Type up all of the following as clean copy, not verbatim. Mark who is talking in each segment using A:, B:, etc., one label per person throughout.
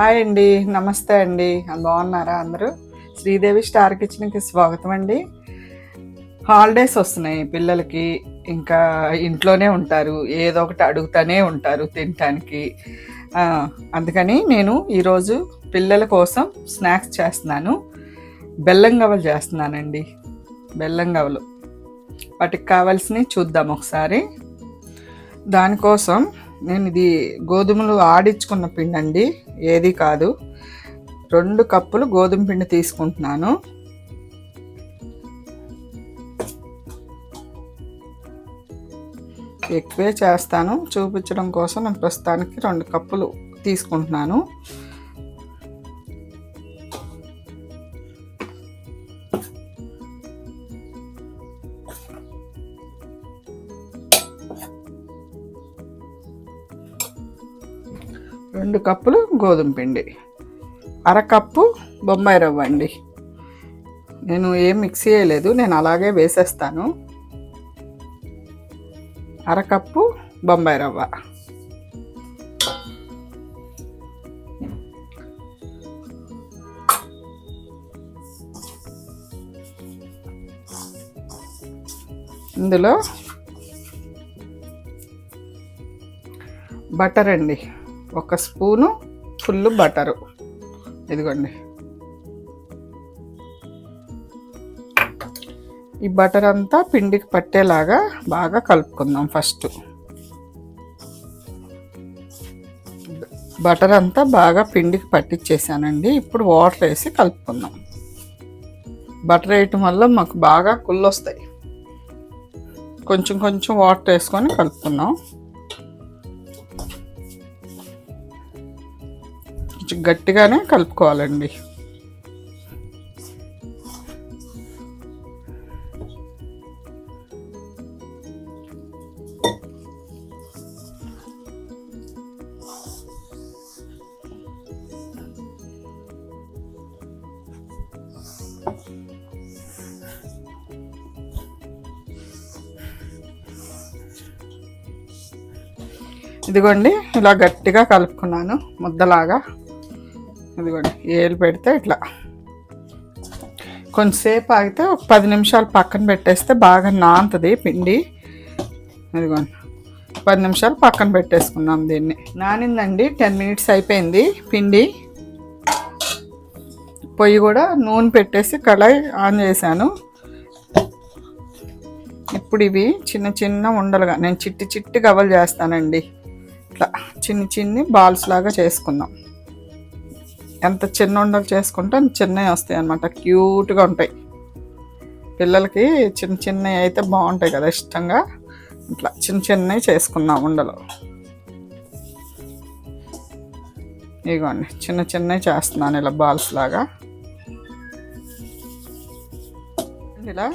A: Hi అండి, నమస్తే అండి. బాగున్నారా అందరూ? శ్రీదేవి స్టార్ కిచెన్కి స్వాగతం అండి. హాలిడేస్ వస్తున్నాయి పిల్లలకి. ఇంకా ఇంట్లోనే ఉంటారు, ఏదో ఒకటి అడుగుతూనే ఉంటారు తినటానికి. అందుకని నేను ఈరోజు పిల్లల కోసం స్నాక్స్ చేస్తున్నాను. బెల్లం గవ్వలు చేస్తున్నానండి. బెల్లం గవ్వలు వాటికి కావాల్సినవి చూద్దాం ఒకసారి. దానికోసం నేను ఇది గోధుమలు ఆడించుకున్న పిండి అండి, ఏది కాదు. 2 కప్పులు గోధుమ పిండి తీసుకుంటున్నాను. ఎక్కువే చేస్తాను, చూపించడం కోసం నేను ప్రస్తుతానికి 2 కప్పులు తీసుకుంటున్నాను. రెండు కప్పులు గోధుమ పిండి, అరకప్పు బొంబాయి రవ్వ అండి. నేను ఏం మిక్సీ చేయలేదు, నేను అలాగే వేసేస్తాను. అరకప్పు బొంబాయి రవ్వ, ఇందులో బటర్ అండి, 1 స్పూను ఫుల్ బటరు. ఇదిగోండి, ఈ బటర్ అంతా పిండికి పట్టేలాగా బాగా కలుపుకుందాం. ఫస్ట్ బటర్ అంతా బాగా పిండికి పట్టించేసానండి. ఇప్పుడు వాటర్ వేసి కలుపుకుందాం. బటర్ వేయటం వల్ల మాకు బాగా కుళ్ళొస్తాయి. కొంచెం కొంచెం వాటర్ వేసుకొని కలుపుకుందాం. కొంచెం గట్టిగానే కలుపుకోవాలండి. ఇదిగోండి, ఇలా గట్టిగా కలుపుకున్నాను ముద్దలాగా. ఇదిగోండి, ఏలు పెడితే ఇట్లా కొంచెంసేపు ఆగితే ఒక 10 నిమిషాలు పక్కన పెట్టేస్తే బాగా నానుతుంది పిండి. ఇదిగోండి, 10 నిమిషాలు పక్కన పెట్టేసుకున్నాం. దీన్ని నానిందండి, 10 మినిట్స్ అయిపోయింది పిండి. పొయ్యి కూడా నూనె పెట్టేసి కళాయి ఆన్ చేశాను. ఇప్పుడు ఇవి చిన్న చిన్న ఉండలుగా నేను చిట్టి గవ్వలు చేస్తానండి. ఇట్లా చిన్ని బాల్స్ లాగా చేసుకుందాం. ఎంత చిన్న ఉండలు చేసుకుంటే అంత చిన్నవి వస్తాయి అన్నమాట. క్యూట్గా ఉంటాయి. పిల్లలకి చిన్నవి అయితే బాగుంటాయి కదా, ఇష్టంగా. ఇట్లా చిన్నవి చేసుకుందాం ఉండలు. ఇదిగోండి, చిన్నవి చేస్తున్నాను ఇలా బాల్స్ లాగా. ఇలా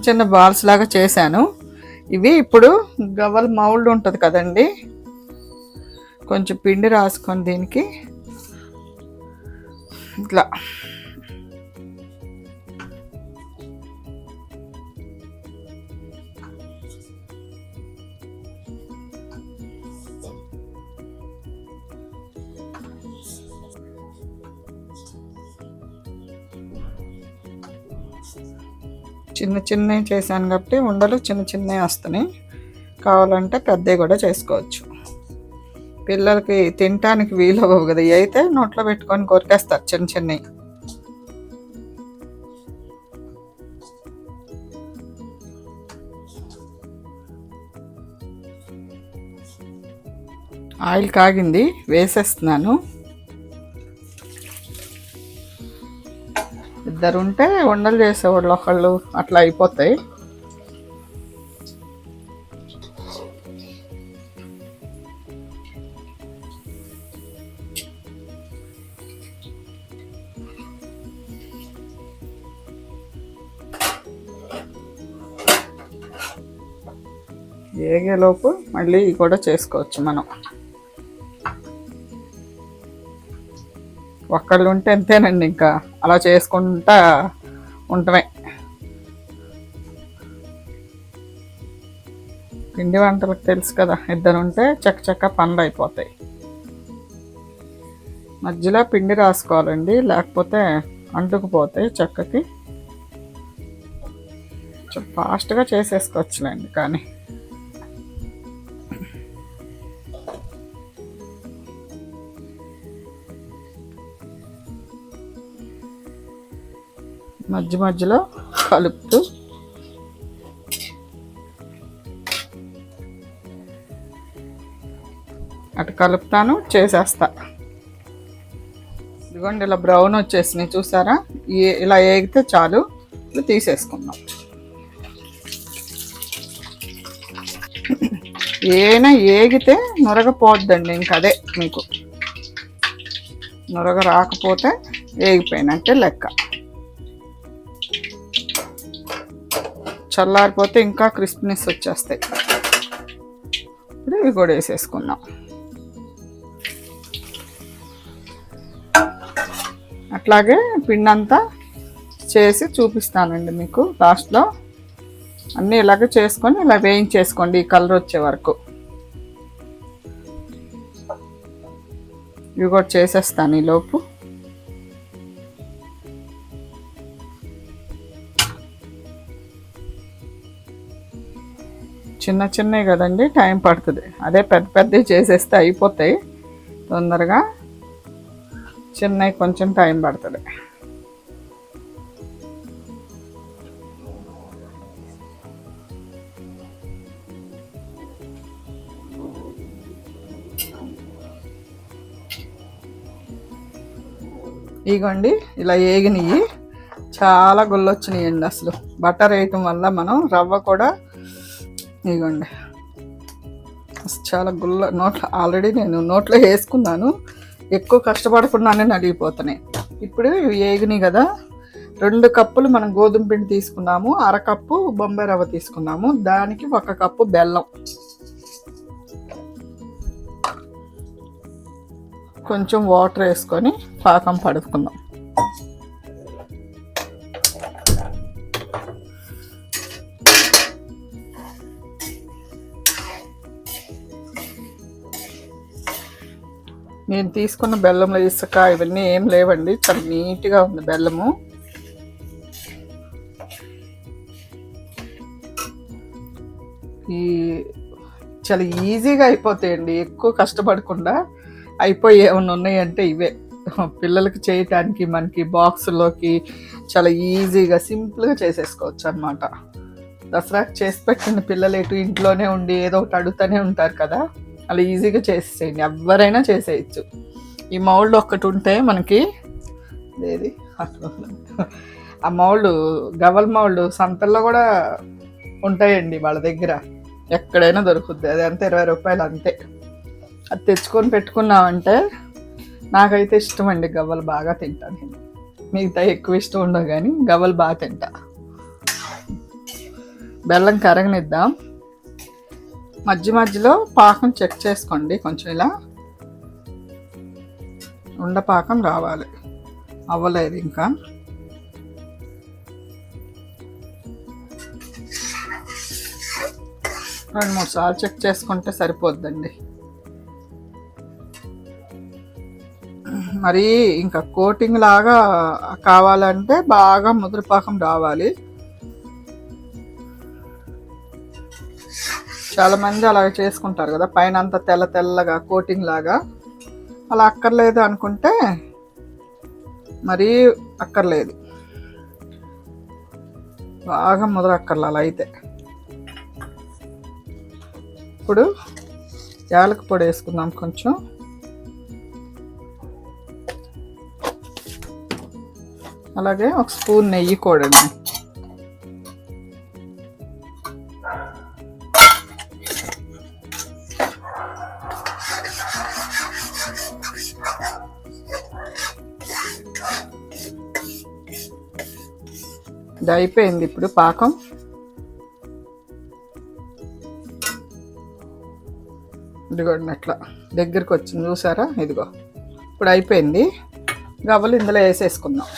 A: చిన్న బాల్స్ లాగా చేశాను. ఇవి ఇప్పుడు గవ్వల మౌల్డ్ ఉంటుంది కదండి, కొంచెం పిండి రాసుకొని దీనికి ఇట్లా చిన్నవి చేశాను కాబట్టి ఉండలు చిన్నవి వస్తున్నాయి. కావాలంటే పెద్దవి కూడా చేసుకోవచ్చు. పిల్లలకి తినటానికి వీలు అవ్వవు కదా, ఇవి అయితే నోట్లో పెట్టుకొని కొరికేస్తారు చిన్నవి. ఆయిల్ కాగింది, వేసేస్తున్నాను. ఇద్దరు ఉంటే ఉండలు చేసేవాళ్ళు, ఒకళ్ళు అట్లా అయిపోతాయి. ఏగేలోపు మళ్ళీ కూడా చేసుకోవచ్చు మనం. ఒక్కళ్ళు ఉంటే అంతేనండి, ఇంకా అలా చేసుకుంటా ఉండటమే. పిండి వంటలకు తెలుసు కదా, ఇద్దరు ఉంటే చక్క పనులు అయిపోతాయి. మధ్యలో పిండి రాసుకోవాలండి, లేకపోతే అంటుకుపోతాయి చెక్కకి. ఫాస్ట్గా చేసేసుకోవచ్చులేండి కానీ. మధ్య మధ్యలో కలుపుతూ అటు కలుపుతాను, చేసేస్తా. ఇదిగోండి ఇలా బ్రౌన్ వచ్చేసినాయి చూసారా, ఇలా ఏగితే చాలు. ఇప్పుడు తీసేసుకుందాం. ఏనా ఏగితే నురగపోద్దండి, ఇంకదే మీకు నురగ రాకపోతే ఏగిపోయినట్టే లెక్క. చల్లారిపోతే ఇంకా క్రిస్పీనెస్ వచ్చేస్తాయి. ఇప్పుడు ఇవి కూడా వేసేసుకుందాం. అట్లాగే పిండి అంతా చేసి చూపిస్తానండి మీకు లాస్ట్లో. అన్నీ ఇలాగే చేసుకొని ఇలా వేయించేసుకోండి ఈ కలర్ వచ్చే వరకు. ఇవి కూడా చేసేస్తాను ఈలోపు. చిన్న చిన్నవి కదండి, టైం పడుతుంది. అదే పెద్ద పెద్దవి చేసేస్తే అయిపోతాయి తొందరగా, చిన్నవి కొంచెం టైం పడుతుంది. ఇగోండి ఇలా ఏగినవి చాలా గుల్లొచ్చినాయండి. అసలు బటర్ వేయటం వల్ల మనం రవ్వ కూడా ఇగోండి చాలా గుల్ల. నోట్లో ఆల్రెడీ నేను నోట్లో వేసుకున్నాను, ఎక్కువ కష్టపడకుండానే నలిగిపోతున్నాయి. ఇప్పుడు ఇవి ఏగినాయి కదా, 2 కప్పులు మనం గోధుమ పిండి తీసుకున్నాము, 1/2 కప్పు బొంబాయి రవ్వ తీసుకున్నాము, దానికి 1 కప్పు బెల్లం, కొంచెం వాటర్ వేసుకొని పాకం పడుకుందాం. నేను తీసుకున్న బెల్లంలో ఇసుక ఇవన్నీ ఏం లేవండి, చాలా నీట్గా ఉంది బెల్లము. చాలా ఈజీగా అయిపోతాయండి, ఎక్కువ కష్టపడకుండా అయిపోయి ఏమన్నా ఉన్నాయంటే ఇవే. పిల్లలకి చేయటానికి మనకి బాక్సుల్లోకి చాలా ఈజీగా సింపుల్గా చేసేసుకోవచ్చు అనమాట. దసరాకి చేసి పెట్టిన పిల్లలు ఎటు ఇంట్లోనే ఉండి ఏదో ఒకటి అడుగుతూనే ఉంటారు కదా, అలా ఈజీగా చేసేయండి, ఎవరైనా చేసేయచ్చు. ఈ మౌల్డ్ ఒక్కటి ఉంటే మనకి ఏది ఆ మౌల్డ్ గవల్ మౌల్డ్ సంతల్లో కూడా ఉంటాయండి వాళ్ళ దగ్గర, ఎక్కడైనా దొరుకుద్ది. అది అంతే 20 రూపాయలు అంతే. అది తెచ్చుకొని పెట్టుకున్నామంటే, నాకైతే ఇష్టం అండి గవ్వలు, బాగా తింటాను నేను. మిగతా ఎక్కువ ఇష్టం ఉండవు కానీ గవ్వలు బాగా తింటా. బెల్లం కరగనిద్దాం. మధ్య మధ్యలో పాకం చెక్ చేసుకోండి, కొంచెం ఇలా ఉండ పాకం రావాలి. అవ్వలేదు ఇంకా. రెండు మూడు సార్లు చెక్ చేసుకుంటే సరిపోద్దండి. మరి ఇంకా కోటింగ్ లాగా కావాలంటే బాగా ముద్రపాకం రావాలి. చాలామంది అలాగ చేసుకుంటారు కదా, పైన అంతా తెల్ల తెల్లగా కోటింగ్ లాగా. అలా అక్కర్లేదు అనుకుంటే మరీ అక్కర్లేదు, బాగా ముద్ర అక్కర్లే అలా అయితే. ఇప్పుడు యాలక పొడి వేసుకుందాం కొంచెం. అలాగే 1 స్పూన్ నెయ్యి కూడా. ఇది అయిపోయింది ఇప్పుడు పాకం. ఇదిగోండి అట్లా దగ్గరికి వచ్చింది చూసారా, ఇదిగో ఇప్పుడు అయిపోయింది. గవ్వలు ఇందులో వేసేసుకుందాం.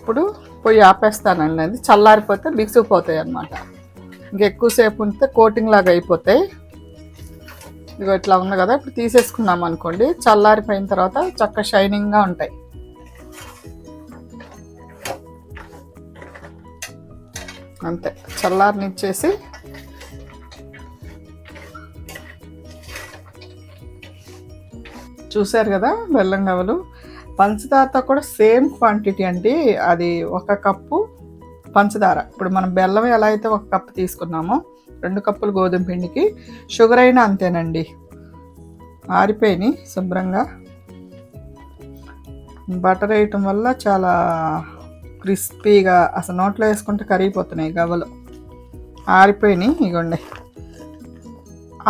A: ఇప్పుడు పొయ్యి ఆపేస్తానండి. అది చల్లారిపోతే బిగుసుకుపోతాయి అన్నమాట. ఇంకెక్కువసేపు ఉంటే కోటింగ్ లాగా అయిపోతాయి. ఇగో ఇట్లా ఉంది కదా, ఇప్పుడు తీసేసుకున్నాం అనుకోండి, చల్లారిపోయిన తర్వాత చక్కగా షైనింగ్గా ఉంటాయి. అంతే, చల్లారనిచ్చేసి చూసారు కదా బెల్లం గవ్వలు. పంచదారతో కూడా సేమ్ క్వాంటిటీ అండి. అది 1 కప్పు పంచదార. ఇప్పుడు మనం బెల్లం ఎలా అయితే 1 కప్పు తీసుకున్నామో 2 కప్పులు గోధుమ పిండికి షుగర్ అయినా అంతేనండి. ఆరిపోయినాయి శుభ్రంగా. బటర్ వేయటం వల్ల చాలా క్రిస్పీగా, అసలు నోట్లో వేసుకుంటే కరిగిపోతున్నాయి గవ్వలు. ఆరిపోయినాయి. ఇగోండి,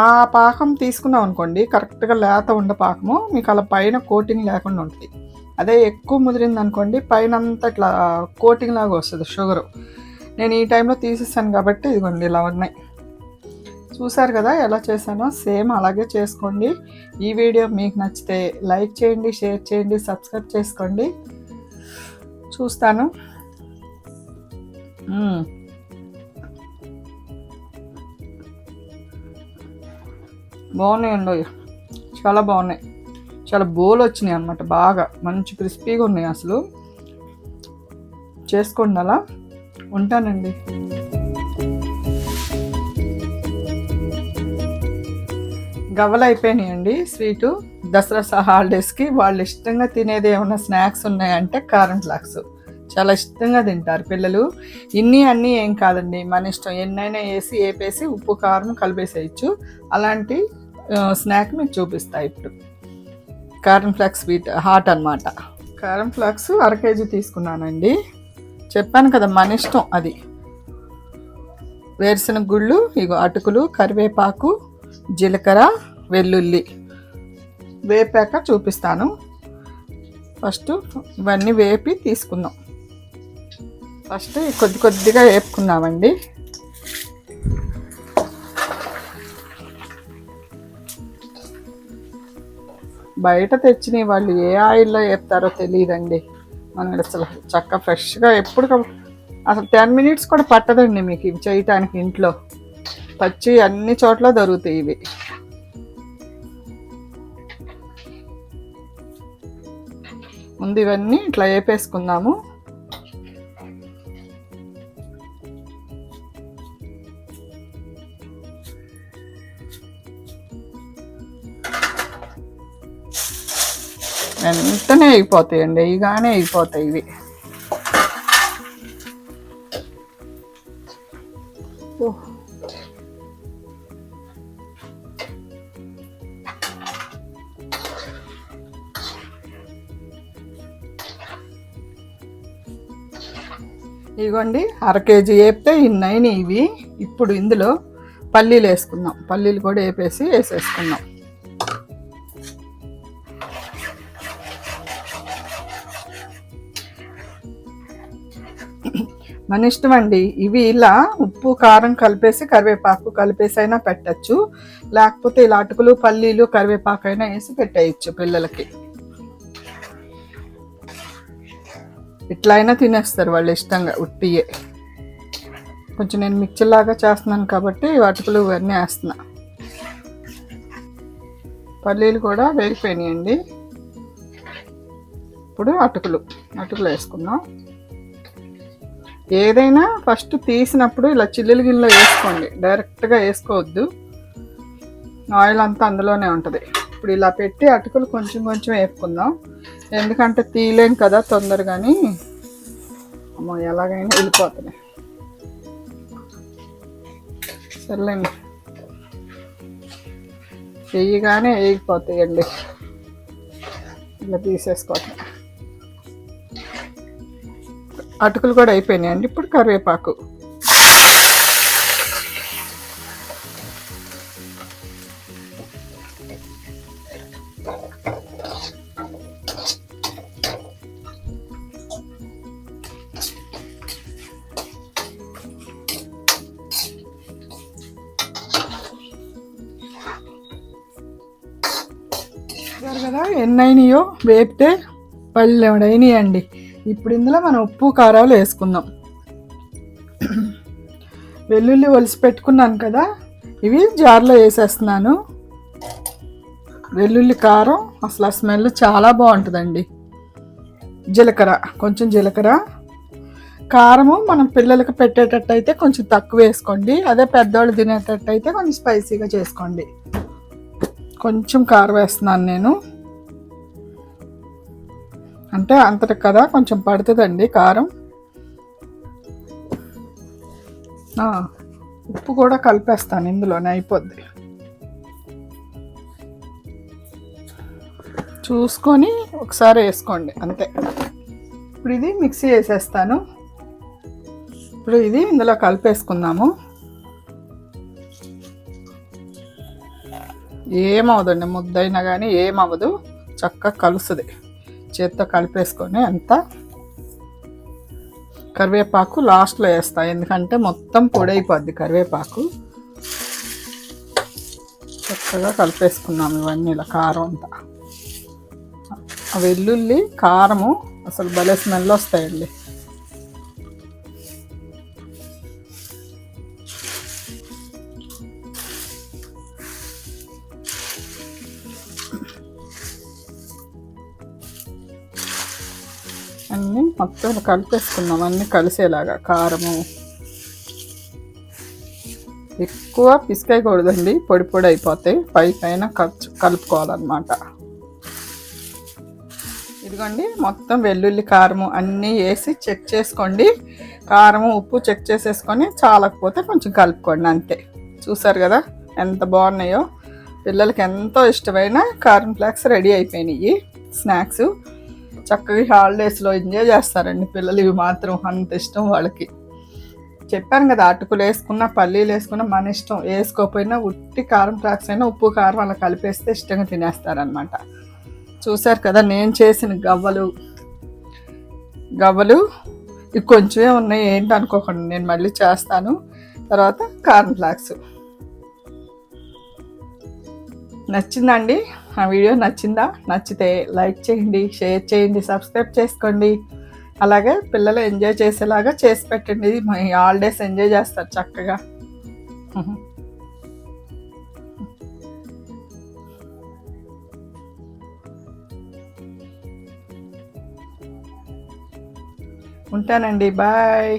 A: ఆ పాకం తీసుకున్నాం అనుకోండి, కరెక్ట్గా లేత ఉండ పాకము మీకు అలా పైన కోటింగ్ లేకుండా ఉంటుంది. అదే ఎక్కువ ముదిరింది అనుకోండి, పైన అంతా ఇట్లా కోటింగ్ లాగా వస్తుంది షుగరు. నేను ఈ టైంలో తీసేసాను కాబట్టి ఇదిగోండి ఇలా ఉన్నాయి. చూసారు కదా ఎలా చేశానో, సేమ్ అలాగే చేసుకోండి. ఈ వీడియో మీకు నచ్చితే లైక్ చేయండి, షేర్ చేయండి, సబ్స్క్రైబ్ చేసుకోండి. చూస్తాను. బాగున్నాయండి, చాలా బాగున్నాయి. చాలా బోలు వచ్చినాయి అన్నమాట, బాగా మంచి క్రిస్పీగా ఉన్నాయి. అసలు చేసుకోండి అలా. ఉంటానండి. గవ్వలు అయిపోయినాయండి. స్వీటు దసరా హాలిడేస్కి వాళ్ళు ఇష్టంగా తినేది ఏమైనా స్నాక్స్ ఉన్నాయంటే కారం ఫ్లాక్స్ చాలా ఇష్టంగా తింటారు పిల్లలు. అన్నీ ఏం కాదండి, మన ఇష్టం. ఎన్నైనా వేసి ఏపేసి ఉప్పు కారం కలిపేసేయచ్చు. అలాంటి స్నాక్ మీకు చూపిస్తా ఇప్పుడు. కారం ఫ్లాక్స్ స్వీట్ హాట్ అన్నమాట. కారం ఫ్లాక్స్ 1/2 kg తీసుకున్నానండి. చెప్పాను కదా మన ఇష్టం అది. వేరుశనగ గుళ్ళు, ఇగో అటుకులు, కరివేపాకు, జీలకర్ర, వెల్లుల్లి వేపాక చూపిస్తాను. ఫస్ట్ ఇవన్నీ వేపి తీసుకుందాం. ఫస్ట్ కొద్దిగా వేపుకుందామండి. బయట తెచ్చిన వాళ్ళు ఏ ఆయిల్లో వేపుతారో తెలియదండి. మనం అసలు చక్కగా ఫ్రెష్గా ఎప్పుడు అసలు 10 minutes కూడా పట్టదండి మీకు ఇవి చేయటానికి. ఇంట్లో పచ్చి అన్ని చోట్ల దొరుకుతాయి ఇవి. ముందు ఇవన్నీ ఇట్లా వేపేసుకుందాము. వెంటనే అయిపోతాయండి, ఇగానే అయిపోతాయి ఇవి. ఇదిగోండి 1/2 kg వేపితే ఇన్ని ఇవి. ఇప్పుడు ఇందులో పల్లీలు వేసుకుందాం. పల్లీలు కూడా వేసేసుకుందాం. మన ఇష్టం అండి. ఇవి ఇలా ఉప్పు కారం కలిపేసి కరివేపాకు కలిపేసి అయినా పెట్టచ్చు, లేకపోతే ఇలా అటుకులు పల్లీలు కరివేపాకు అయినా వేసి పెట్టేయచ్చు పిల్లలకి. ఇట్లా అయినా తినేస్తారు వాళ్ళు ఇష్టంగా ఉట్టియే. కొంచెం నేను మిక్చర్ లాగా చేస్తున్నాను కాబట్టి అటుకులు ఇవన్నీ వేస్తున్నా. పల్లీలు కూడా వేగిపోయినాయండి. ఇప్పుడు అటుకులు వేసుకుందాం. ఏదైనా ఫస్ట్ తీసినప్పుడు ఇలా చిల్లులు గిన్నెలో వేసుకోండి, డైరెక్ట్గా వేసుకోవద్దు. ఆయిల్ అంతా అందులోనే ఉంటుంది. ఇప్పుడు ఇలా పెట్టి అటుకులు కొంచెం వేపుకుందాం. ఎందుకంటే తీయలేం కదా తొందరగాని. అమ్మో, ఎలాగైనా వెళ్ళిపోతున్నాయి. సర్లేండి, వేయగానే వేగిపోతాయండి. ఇలా తీసేసుకోవటం. అటుకులు కూడా అయిపోయినాయండి. ఇప్పుడు కరివేపాకు. కదా ఎన్నైనాయో వేపితే 12 అయినాయండి. ఇప్పుడు ఇందులో మనం ఉప్పు కారాలు వేసుకుందాం. వెల్లుల్లి ఒలిసి పెట్టుకున్నాను కదా, ఇవి జార్లో వేసేస్తున్నాను. వెల్లుల్లి కారం అసలు ఆ స్మెల్ చాలా బాగుంటుందండి. జీలకర్ర, కొంచెం జీలకర్ర. కారము మనం పిల్లలకి పెట్టేటట్టు అయితే కొంచెం తక్కువ వేసుకోండి, అదే పెద్దవాళ్ళు తినేటట్టు అయితే కొంచెం స్పైసీగా చేసుకోండి. కొంచెం కారం వేస్తున్నాను నేను, అంటే అంతటి కదా కొంచెం పడుతుందండి కారం. ఉప్పు కూడా కలిపేస్తాను ఇందులోనే, అయిపోద్ది. చూసుకొని ఒకసారి వేసుకోండి అంతే. ఇప్పుడు ఇది మిక్సీ వేసేస్తాను. ఇప్పుడు ఇది ఇందులో కలిపేసుకుందాము. ఏమవదండి, ముద్దైనా కానీ ఏమవ్వదు, చక్కగా కలుస్తుంది. చేత్తో కలిపేసుకొని అంతా. కరివేపాకు లాస్ట్లో వేస్తా, ఎందుకంటే మొత్తం పొడైపోద్ది కరివేపాకు. చక్కగా కలిపేసుకున్నాము ఇవన్నీ ఇలా, కారం అంతా. వెల్లుల్లి కారము అసలు భలే స్మెల్ వస్తాయండి. అన్నీ మొత్తం కలిపేసుకున్నాం, అన్నీ కలిసేలాగా. కారము ఎక్కువ పిసికేయకూడదండి, పొడి పొడి అయిపోతాయి. పైన కలుపుకోవాలన్నమాట. ఇదిగోండి, మొత్తం వెల్లుల్లి కారము అన్నీ వేసి చెక్ చేసుకోండి. కారము ఉప్పు చెక్ చేసేసుకొని చాలకపోతే కొంచెం కలుపుకోండి అంతే. చూసారు కదా ఎంత బాగున్నాయో. పిల్లలకి ఎంతో ఇష్టమైన కారం ఫ్లాక్స్ రెడీ అయిపోయినాయి. స్నాక్స్ చక్కగా హాలిడేస్లో ఎంజాయ్ చేస్తారండి పిల్లలు. ఇవి మాత్రం అంత ఇష్టం వాళ్ళకి. చెప్పాను కదా, అటుకులు వేసుకున్నా పల్లీలు వేసుకున్నా మన ఇష్టం. వేసుకోకపోయినా ఉట్టి కారం ఫ్లాక్స్ అయినా ఉప్పు కారం అలా కలిపేస్తే ఇష్టంగా తినేస్తారనమాట. చూసారు కదా నేను చేసిన గవ్వలు ఇవి కొంచెమే ఉన్నాయి, ఏంటి అనుకోకండి, నేను మళ్ళీ చేస్తాను తర్వాత. కారం ఫ్లాక్స్ నచ్చిందండి? ఆ వీడియో నచ్చిందా? నచ్చితే లైక్ చేయండి, షేర్ చేయండి, సబ్స్క్రైబ్ చేసుకోండి. అలాగే పిల్లలు ఎంజాయ్ చేసేలాగా చేసి పెట్టండి. మా హాలిడేస్ ఎంజాయ్ చేస్తారు చక్కగా. ఉంటానండి, బాయ్.